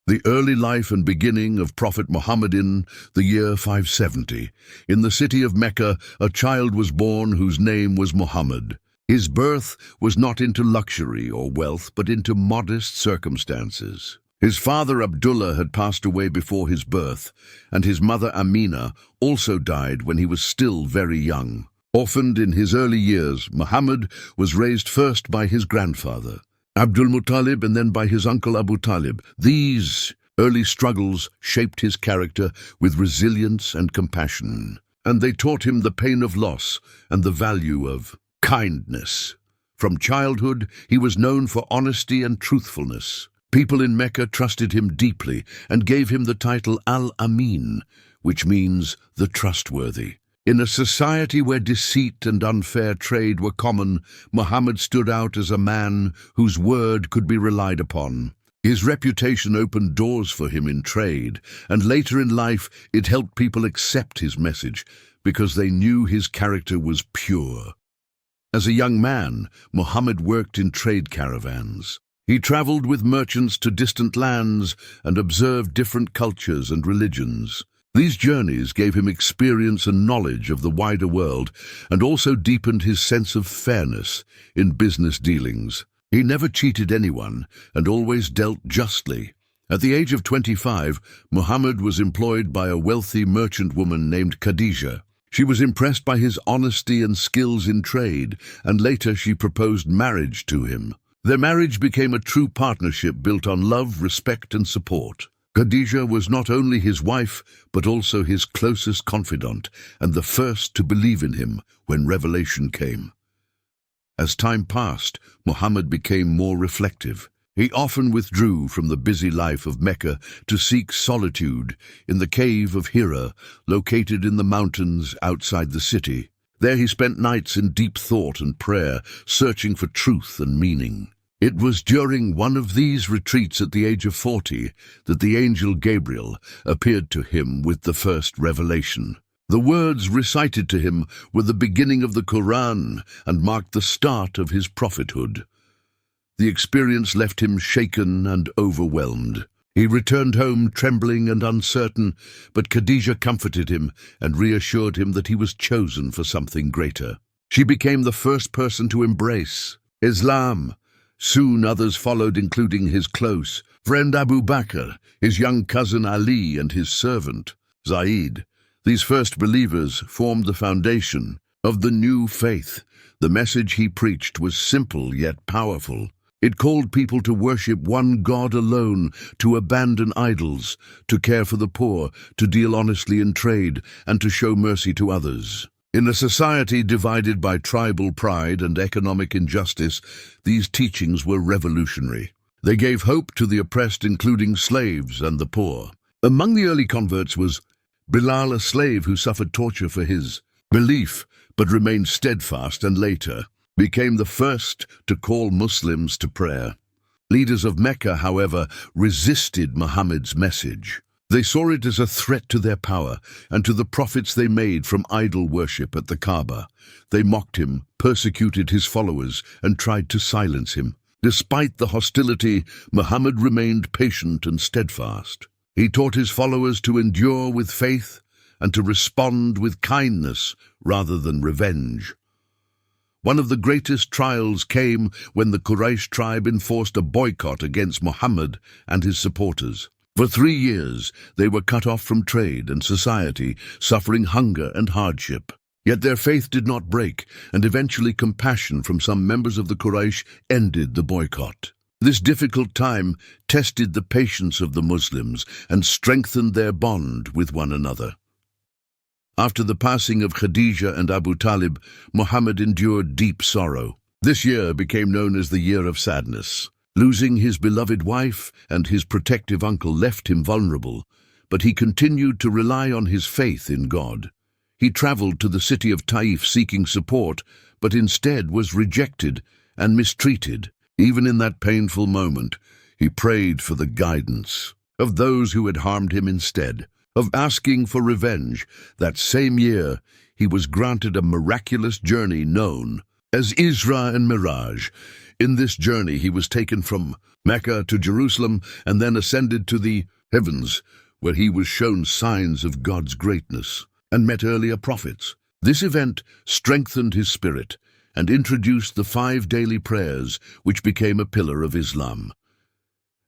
The early life and beginning of Prophet Muhammad in the year 570. In the city of Mecca, a child was born whose name was Muhammad. His birth was not into luxury or wealth, but into modest circumstances. His father Abdullah had passed away before his birth, and his mother Amina also died when he was still very young. Orphaned in his early years, Muhammad was raised first by his grandfather, Abdul Muttalib, and then by his uncle Abu Talib. These early struggles shaped his character with resilience and compassion, and they taught him the pain of loss and the value of kindness. From childhood, he was known for honesty and truthfulness. People in Mecca trusted him deeply and gave him the title Al-Amin, which means the trustworthy. In a society where deceit and unfair trade were common, Muhammad stood out as a man whose word could be relied upon. His reputation opened doors for him in trade, and later in life it helped people accept his message because they knew his character was pure. As a young man, Muhammad worked in trade caravans. He traveled with merchants to distant lands and observed different cultures and religions. These journeys gave him experience and knowledge of the wider world, and also deepened his sense of fairness in business dealings. He never cheated anyone and always dealt justly. At the age of 25, Muhammad was employed by a wealthy merchant woman named Khadija. She was impressed by his honesty and skills in trade, and later she proposed marriage to him. Their marriage became a true partnership built on love, respect, and support. Khadija was not only his wife, but also his closest confidant, and the first to believe in him when revelation came. As time passed, Muhammad became more reflective. He often withdrew from the busy life of Mecca to seek solitude in the cave of Hira, located in the mountains outside the city. There he spent nights in deep thought and prayer, searching for truth and meaning. It was during one of these retreats at the age of 40 that the angel Gabriel appeared to him with the first revelation. The words recited to him were the beginning of the Quran and marked the start of his prophethood. The experience left him shaken and overwhelmed. He returned home trembling and uncertain, but Khadija comforted him and reassured him that he was chosen for something greater. She became the first person to embrace Islam. Soon others followed, including his close friend Abu Bakr, his young cousin Ali, and his servant Zaid. These first believers formed the foundation of the new faith. The message he preached was simple yet powerful. It called people to worship one God alone, to abandon idols, to care for the poor, to deal honestly in trade, and to show mercy to others. In a society divided by tribal pride and economic injustice, these teachings were revolutionary. They gave hope to the oppressed, including slaves and the poor. Among the early converts was Bilal, a slave who suffered torture for his belief, but remained steadfast and later became the first to call Muslims to prayer. Leaders of Mecca, however, resisted Muhammad's message. They saw it as a threat to their power and to the profits they made from idol worship at the Kaaba. They mocked him, persecuted his followers, and tried to silence him. Despite the hostility, Muhammad remained patient and steadfast. He taught his followers to endure with faith and to respond with kindness rather than revenge. One of the greatest trials came when the Quraysh tribe enforced a boycott against Muhammad and his supporters. For 3 years, they were cut off from trade and society, suffering hunger and hardship. Yet their faith did not break, and eventually compassion from some members of the Quraysh ended the boycott. This difficult time tested the patience of the Muslims and strengthened their bond with one another. After the passing of Khadija and Abu Talib, Muhammad endured deep sorrow. This year became known as the Year of Sadness. Losing his beloved wife and his protective uncle left him vulnerable, but he continued to rely on his faith in God. He traveled to the city of Taif seeking support, but instead was rejected and mistreated. Even in that painful moment, he prayed for the guidance of those who had harmed him instead of asking for revenge. That same year, he was granted a miraculous journey known as Isra and Miraj. In this journey he was taken from Mecca to Jerusalem and then ascended to the heavens, where he was shown signs of God's greatness and met earlier prophets. This event strengthened his spirit and introduced the 5 daily prayers, which became a pillar of Islam.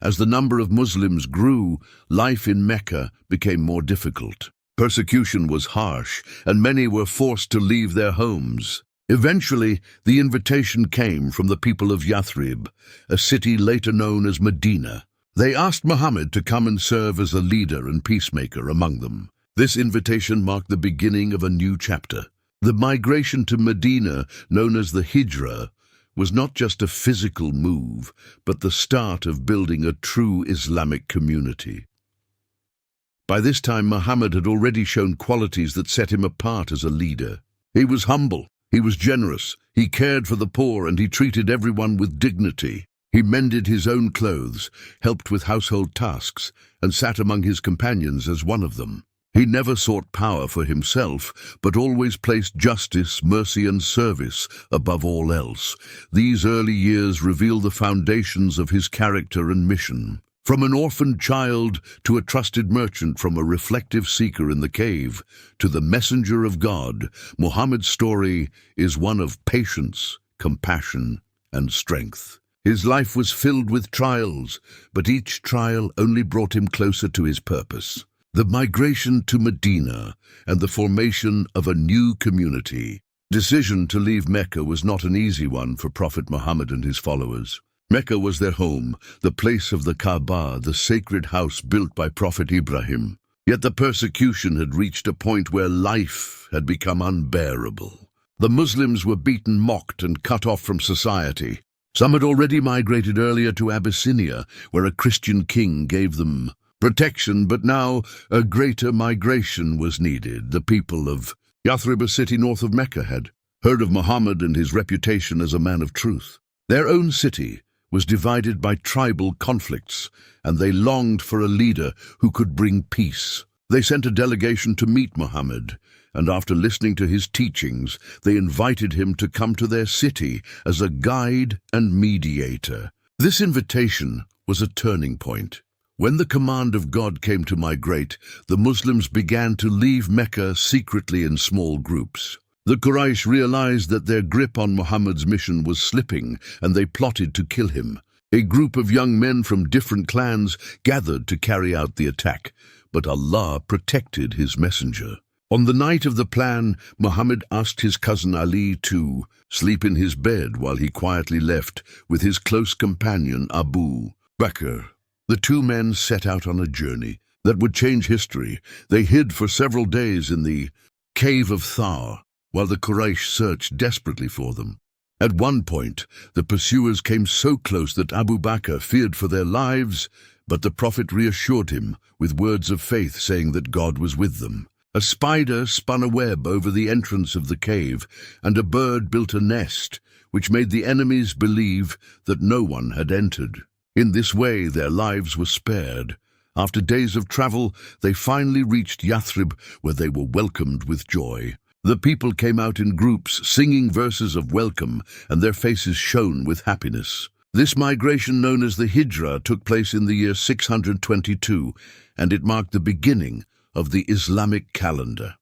As the number of Muslims grew, life in Mecca became more difficult. Persecution was harsh, and many were forced to leave their homes. Eventually, the invitation came from the people of Yathrib, a city later known as Medina. They asked Muhammad to come and serve as a leader and peacemaker among them. This invitation marked the beginning of a new chapter. The migration to Medina, known as the Hijrah, was not just a physical move, but the start of building a true Islamic community. By this time, Muhammad had already shown qualities that set him apart as a leader. He was humble, he was generous, he cared for the poor, and he treated everyone with dignity. He mended his own clothes, helped with household tasks, and sat among his companions as one of them. He never sought power for himself, but always placed justice, mercy, and service above all else. These early years reveal the foundations of his character and mission. From an orphaned child to a trusted merchant, from a reflective seeker in the cave to the messenger of God, Muhammad's story is one of patience, compassion, and strength. His life was filled with trials, but each trial only brought him closer to his purpose. The migration to Medina and the formation of a new community. Decision to leave Mecca was not an easy one for Prophet Muhammad and his followers. Mecca was their home, the place of the Kaaba, the sacred house built by Prophet Ibrahim. Yet the persecution had reached a point where life had become unbearable. The Muslims were beaten, mocked, and cut off from society. Some had already migrated earlier to Abyssinia, where a Christian king gave them protection, but now a greater migration was needed. The people of Yathrib, a city north of Mecca, had heard of Muhammad and his reputation as a man of truth. Their own city was divided by tribal conflicts, and they longed for a leader who could bring peace. They sent a delegation to meet Muhammad, and after listening to his teachings, they invited him to come to their city as a guide and mediator. This invitation was a turning point. When the command of God came to migrate, the Muslims began to leave Mecca secretly in small groups. The Quraysh realized that their grip on Muhammad's mission was slipping, and they plotted to kill him. A group of young men from different clans gathered to carry out the attack, but Allah protected his messenger. On the night of the plan, Muhammad asked his cousin Ali to sleep in his bed while he quietly left with his close companion Abu Bakr. The two men set out on a journey that would change history. They hid for several days in the cave of Thar, while the Quraysh searched desperately for them. At one point, the pursuers came so close that Abu Bakr feared for their lives, but the Prophet reassured him with words of faith, saying that God was with them. A spider spun a web over the entrance of the cave, and a bird built a nest, which made the enemies believe that no one had entered. In this way, their lives were spared. After days of travel, they finally reached Yathrib, where they were welcomed with joy. The people came out in groups, singing verses of welcome, and their faces shone with happiness. This migration, known as the Hijrah, took place in the year 622, and it marked the beginning of the Islamic calendar.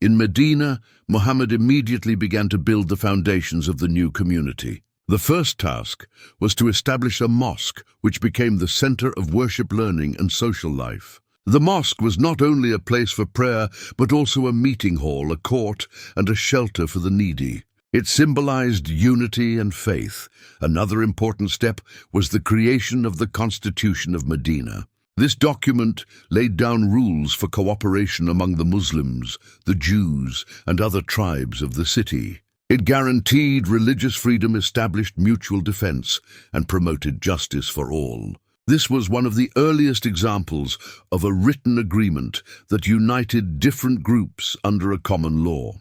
In Medina, Muhammad immediately began to build the foundations of the new community. The first task was to establish a mosque, which became the center of worship, learning, and social life. The mosque was not only a place for prayer, but also a meeting hall, a court, and a shelter for the needy. It symbolized unity and faith. Another important step was the creation of the Constitution of Medina. This document laid down rules for cooperation among the Muslims, the Jews, and other tribes of the city. It guaranteed religious freedom, established mutual defense, and promoted justice for all. This was one of the earliest examples of a written agreement that united different groups under a common law.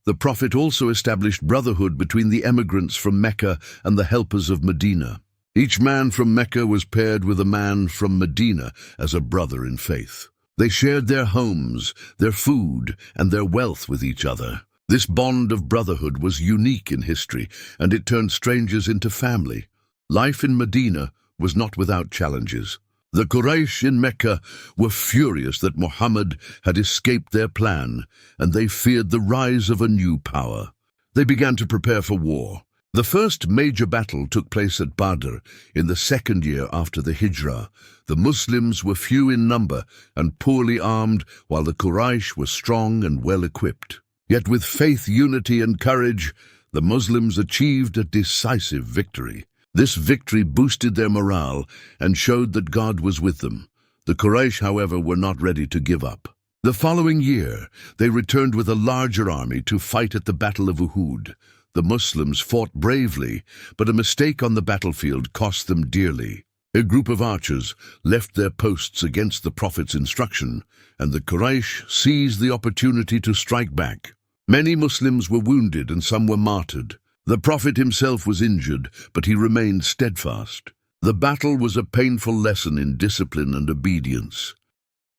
The Prophet also established brotherhood between the emigrants from Mecca and the helpers of Medina. Each man from Mecca was paired with a man from Medina as a brother in faith. They shared their homes, their food, and their wealth with each other. This bond of brotherhood was unique in history, and it turned strangers into family. Life in Medina was not without challenges. The Quraysh in Mecca were furious that Muhammad had escaped their plan, and they feared the rise of a new power. They began to prepare for war. The first major battle took place at Badr in the second year after the Hijrah. The Muslims were few in number and poorly armed, while the Quraysh were strong and well-equipped. Yet with faith, unity, and courage, the Muslims achieved a decisive victory. This victory boosted their morale and showed that God was with them. The Quraysh, however, were not ready to give up. The following year, they returned with a larger army to fight at the Battle of Uhud. The Muslims fought bravely, but a mistake on the battlefield cost them dearly. A group of archers left their posts against the Prophet's instruction, and the Quraysh seized the opportunity to strike back. Many Muslims were wounded and some were martyred. The Prophet himself was injured, but he remained steadfast. The battle was a painful lesson in discipline and obedience.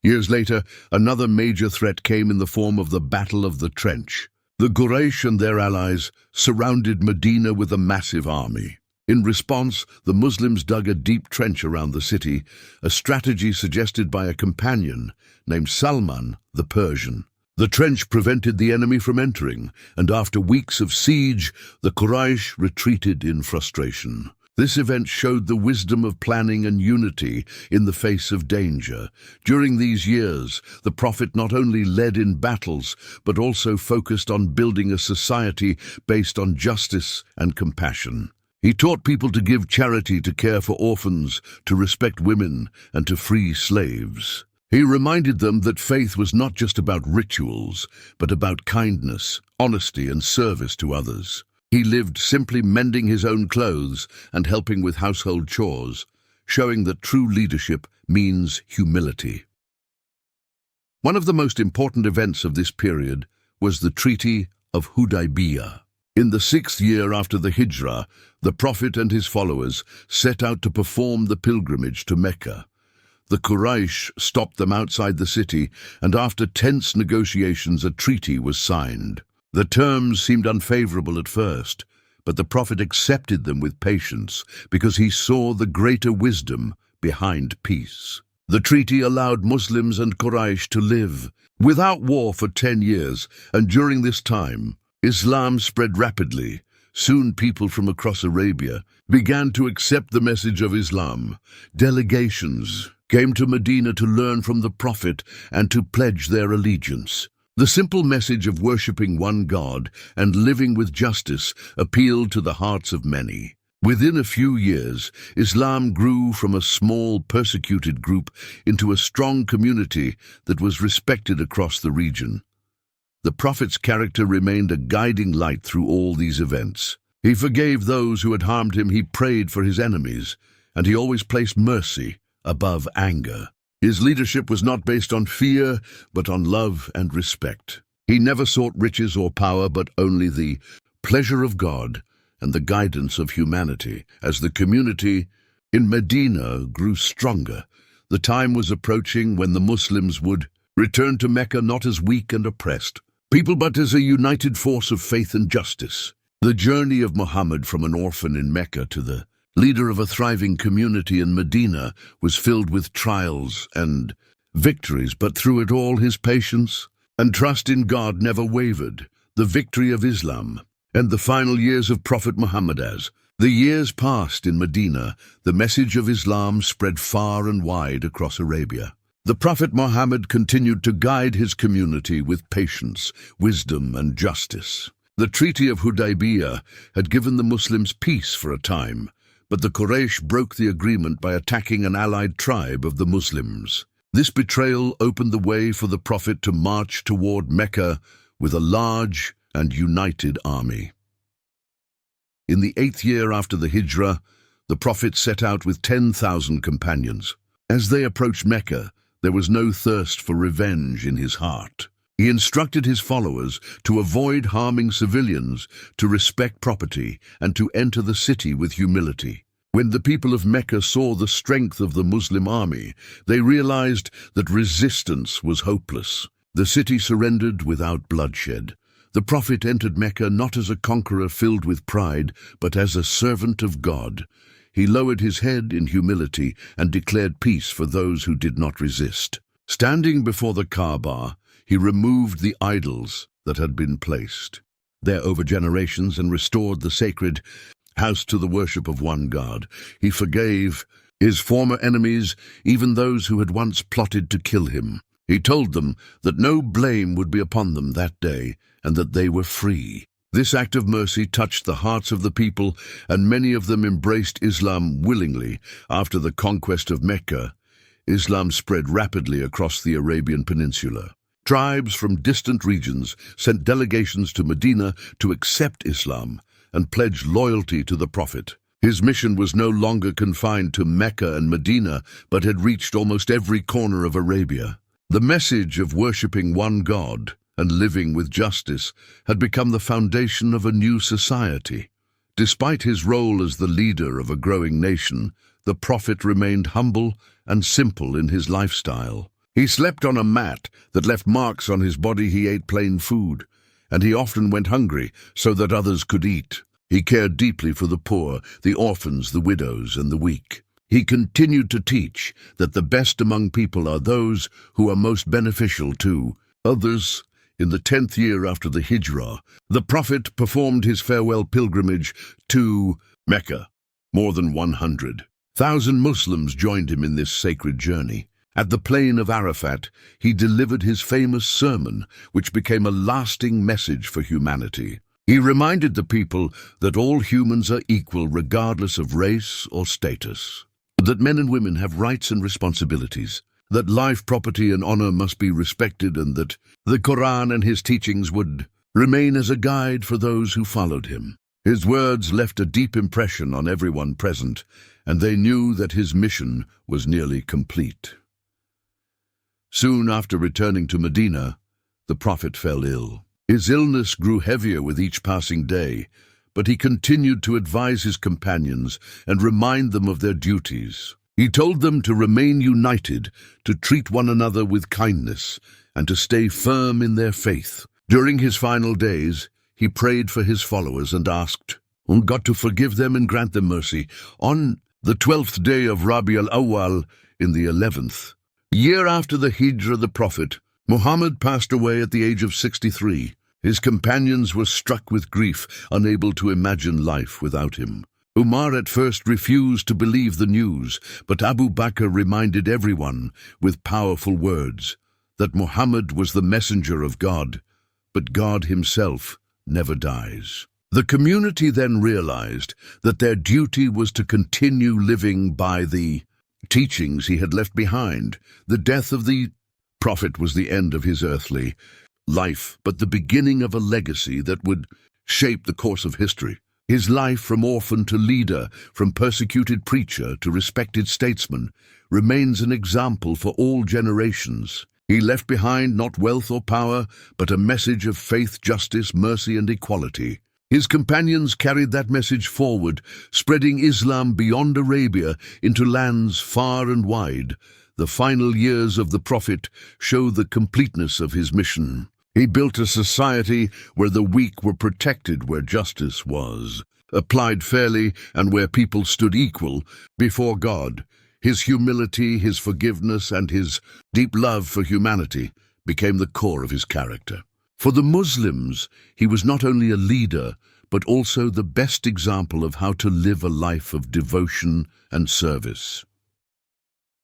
Years later, another major threat came in the form of the Battle of the Trench. The Quraysh and their allies surrounded Medina with a massive army. In response, the Muslims dug a deep trench around the city, a strategy suggested by a companion named Salman the Persian. The trench prevented the enemy from entering, and after weeks of siege, the Quraysh retreated in frustration. This event showed the wisdom of planning and unity in the face of danger. During these years, the Prophet not only led in battles, but also focused on building a society based on justice and compassion. He taught people to give charity, to care for orphans, to respect women, and to free slaves. He reminded them that faith was not just about rituals, but about kindness, honesty, and service to others. He lived simply mending his own clothes and helping with household chores, showing that true leadership means humility. One of the most important events of this period was the Treaty of Hudaybiyah. In the 6th year after the Hijrah, the Prophet and his followers set out to perform the pilgrimage to Mecca. The Quraysh stopped them outside the city, and after tense negotiations, a treaty was signed. The terms seemed unfavorable at first, but the Prophet accepted them with patience because he saw the greater wisdom behind peace. The treaty allowed Muslims and Quraysh to live without war for 10 years, and during this time, Islam spread rapidly. Soon people from across Arabia began to accept the message of Islam. Delegations came to Medina to learn from the Prophet and to pledge their allegiance. The simple message of worshipping one God and living with justice appealed to the hearts of many. Within a few years, Islam grew from a small, persecuted group into a strong community that was respected across the region. The Prophet's character remained a guiding light through all these events. He forgave those who had harmed him, he prayed for his enemies, and he always placed mercy above anger. His leadership was not based on fear, but on love and respect. He never sought riches or power, but only the pleasure of God and the guidance of humanity. As the community in Medina grew stronger, the time was approaching when the Muslims would return to Mecca not as weak and oppressed people, but as a united force of faith and justice. The journey of Muhammad from an orphan in Mecca to the leader of a thriving community in Medina was filled with trials and victories, but through it all his patience and trust in God never wavered. The victory of Islam and the final years of Prophet Muhammad. As the years passed in Medina, the message of Islam spread far and wide across Arabia. The Prophet Muhammad continued to guide his community with patience, wisdom, and justice. The Treaty of Hudaybiyah had given the Muslims peace for a time, but the Quraysh broke the agreement by attacking an allied tribe of the Muslims. This betrayal opened the way for the Prophet to march toward Mecca with a large and united army. In the 8th year after the Hijrah, the Prophet set out with 10,000 companions. As they approached Mecca, there was no thirst for revenge in his heart. He instructed his followers to avoid harming civilians, to respect property, and to enter the city with humility. When the people of Mecca saw the strength of the Muslim army, they realized that resistance was hopeless. The city surrendered without bloodshed. The Prophet entered Mecca not as a conqueror filled with pride, but as a servant of God. He lowered his head in humility and declared peace for those who did not resist. Standing before the Kaaba, he removed the idols that had been placed there over generations and restored the sacred house to the worship of one God. He forgave his former enemies, even those who had once plotted to kill him. He told them that no blame would be upon them that day, and that they were free. This act of mercy touched the hearts of the people, and many of them embraced Islam willingly. After the conquest of Mecca, Islam spread rapidly across the Arabian Peninsula. Tribes from distant regions sent delegations to Medina to accept Islam and pledge loyalty to the Prophet. His mission was no longer confined to Mecca and Medina, but had reached almost every corner of Arabia. The message of worshipping one God and living with justice had become the foundation of a new society. Despite his role as the leader of a growing nation, the Prophet remained humble and simple in his lifestyle. He slept on a mat that left marks on his body. He ate plain food, and he often went hungry so that others could eat. He cared deeply for the poor, the orphans, the widows, and the weak. He continued to teach that the best among people are those who are most beneficial to others. In the 10th year after the Hijrah, the Prophet performed his farewell pilgrimage to Mecca. More than 100,000 Muslims joined him in this sacred journey. At the plain of Arafat, he delivered his famous sermon, which became a lasting message for humanity. He reminded the people that all humans are equal regardless of race or status, that men and women have rights and responsibilities, that life, property, and honor must be respected, and that the Quran and his teachings would remain as a guide for those who followed him. His words left a deep impression on everyone present, and they knew that his mission was nearly complete. Soon after returning to Medina, the Prophet fell ill. His illness grew heavier with each passing day, but he continued to advise his companions and remind them of their duties. He told them to remain united, to treat one another with kindness, and to stay firm in their faith. During his final days, he prayed for his followers and asked God to forgive them and grant them mercy. On the 12th day of Rabi al-Awwal, in the 11th year after the Hijrah, the Prophet Muhammad passed away at the age of 63. His companions were struck with grief, unable to imagine life without him. Umar at first refused to believe the news, but Abu Bakr reminded everyone with powerful words that Muhammad was the messenger of God, but God himself never dies. The community then realized that their duty was to continue living by the teachings he had left behind. The death of the Prophet was the end of his earthly life, but the beginning of a legacy that would shape the course of history. His life, from orphan to leader, from persecuted preacher to respected statesman, remains an example for all generations. He left behind not wealth or power, but a message of faith, justice, mercy, and equality. His companions carried that message forward, spreading Islam beyond Arabia into lands far and wide. The final years of the Prophet show the completeness of his mission. He built a society where the weak were protected, where justice was applied fairly, and where people stood equal before God. His humility, his forgiveness, and his deep love for humanity became the core of his character. For the Muslims, he was not only a leader, but also the best example of how to live a life of devotion and service.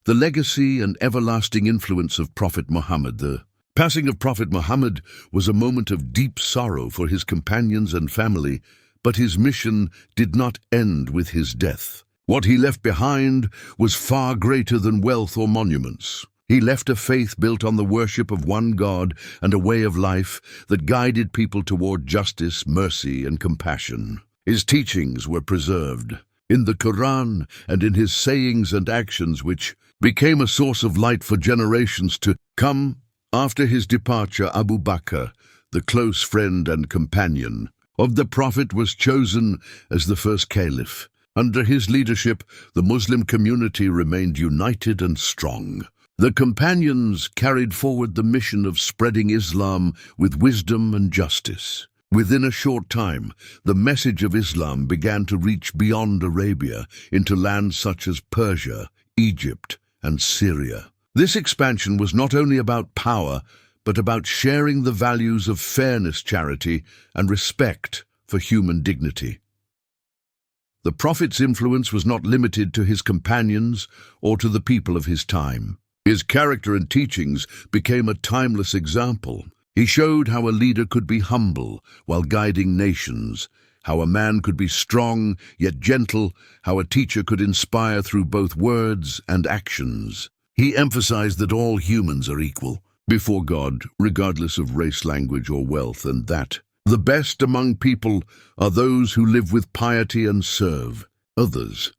The legacy and everlasting influence of Prophet Muhammad. The passing of Prophet Muhammad was a moment of deep sorrow for his companions and family, but his mission did not end with his death. What he left behind was far greater than wealth or monuments. He left a faith built on the worship of one God and a way of life that guided people toward justice, mercy, and compassion. His teachings were preserved in the Quran and in his sayings and actions, which became a source of light for generations to come. After his departure, Abu Bakr, the close friend and companion of the Prophet, was chosen as the first caliph. Under his leadership, the Muslim community remained united and strong. The companions carried forward the mission of spreading Islam with wisdom and justice. Within a short time, the message of Islam began to reach beyond Arabia into lands such as Persia, Egypt, and Syria. This expansion was not only about power, but about sharing the values of fairness, charity, and respect for human dignity. The Prophet's influence was not limited to his companions or to the people of his time. His character and teachings became a timeless example. He showed how a leader could be humble while guiding nations, how a man could be strong yet gentle, how a teacher could inspire through both words and actions. He emphasized that all humans are equal before God, regardless of race, language, or wealth, and that the best among people are those who live with piety and serve others.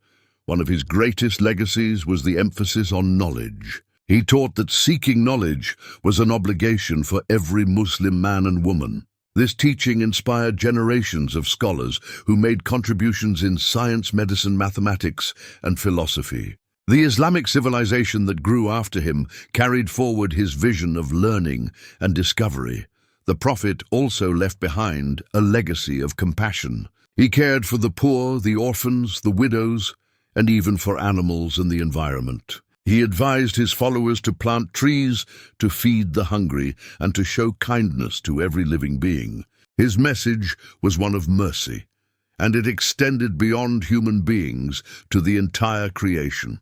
One of his greatest legacies was the emphasis on knowledge. He taught that seeking knowledge was an obligation for every Muslim man and woman. This teaching inspired generations of scholars who made contributions in science, medicine, mathematics, and philosophy. The Islamic civilization that grew after him carried forward his vision of learning and discovery. The Prophet also left behind a legacy of compassion. He cared for the poor, the orphans, the widows, and even for animals and the environment. He advised his followers to plant trees, to feed the hungry, and to show kindness to every living being. His message was one of mercy, and it extended beyond human beings to the entire creation.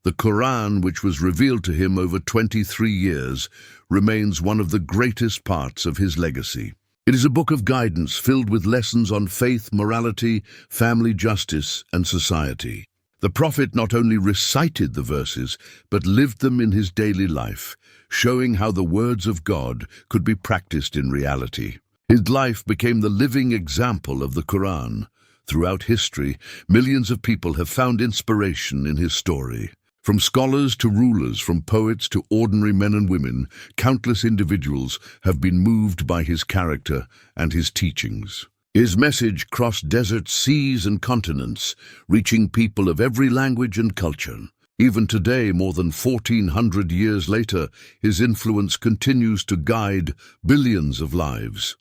The Quran, which was revealed to him over 23 years, remains one of the greatest parts of his legacy. It is a book of guidance filled with lessons on faith, morality, family justice, and society. The Prophet not only recited the verses, but lived them in his daily life, showing how the words of God could be practiced in reality. His life became the living example of the Quran. Throughout history, millions of people have found inspiration in his story. From scholars to rulers, from poets to ordinary men and women, countless individuals have been moved by his character and his teachings. His message crossed deserts, seas, and continents, reaching people of every language and culture. Even today, more than 1,400 years later, his influence continues to guide billions of lives.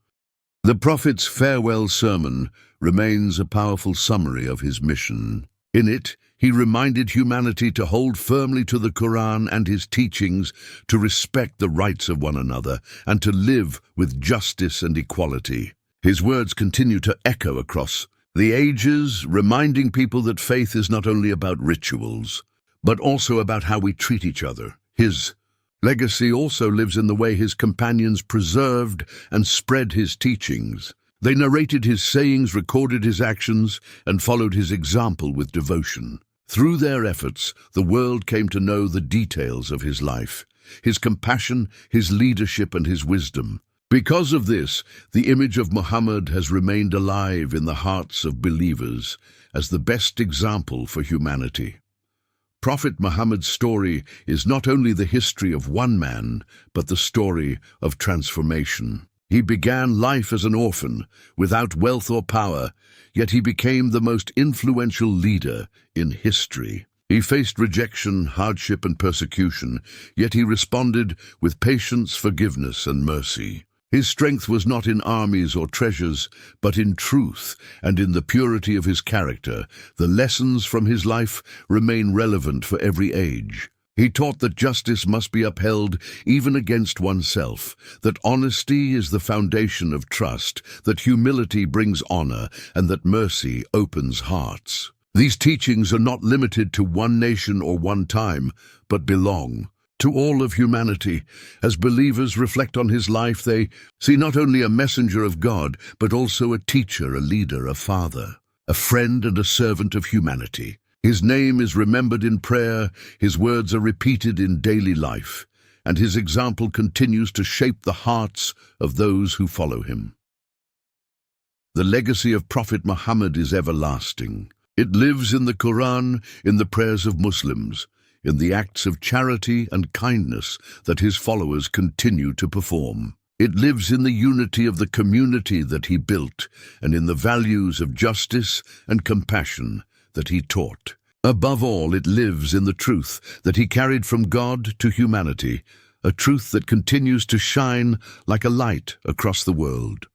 The Prophet's farewell sermon remains a powerful summary of his mission. In it, he reminded humanity to hold firmly to the Quran and his teachings, to respect the rights of one another, and to live with justice and equality. His words continue to echo across the ages, reminding people that faith is not only about rituals, but also about how we treat each other. His legacy also lives in the way his companions preserved and spread his teachings. They narrated his sayings, recorded his actions, and followed his example with devotion. Through their efforts, the world came to know the details of his life, his compassion, his leadership, and his wisdom. Because of this, the image of Muhammad has remained alive in the hearts of believers as the best example for humanity. Prophet Muhammad's story is not only the history of one man, but the story of transformation. He began life as an orphan, without wealth or power, yet he became the most influential leader in history. He faced rejection, hardship, and persecution, yet he responded with patience, forgiveness, and mercy. His strength was not in armies or treasures, but in truth and in the purity of his character. The lessons from his life remain relevant for every age. He taught that justice must be upheld even against oneself, that honesty is the foundation of trust, that humility brings honor, and that mercy opens hearts. These teachings are not limited to one nation or one time, but belong to all of humanity. As believers reflect on his life, they see not only a messenger of God, but also a teacher, a leader, a father, a friend, and a servant of humanity. His name is remembered in prayer, his words are repeated in daily life, and his example continues to shape the hearts of those who follow him. The legacy of Prophet Muhammad is everlasting. It lives in the Quran, in the prayers of Muslims, in the acts of charity and kindness that his followers continue to perform. It lives in the unity of the community that he built, and in the values of justice and compassion that he taught. Above all, it lives in the truth that he carried from God to humanity, a truth that continues to shine like a light across the world.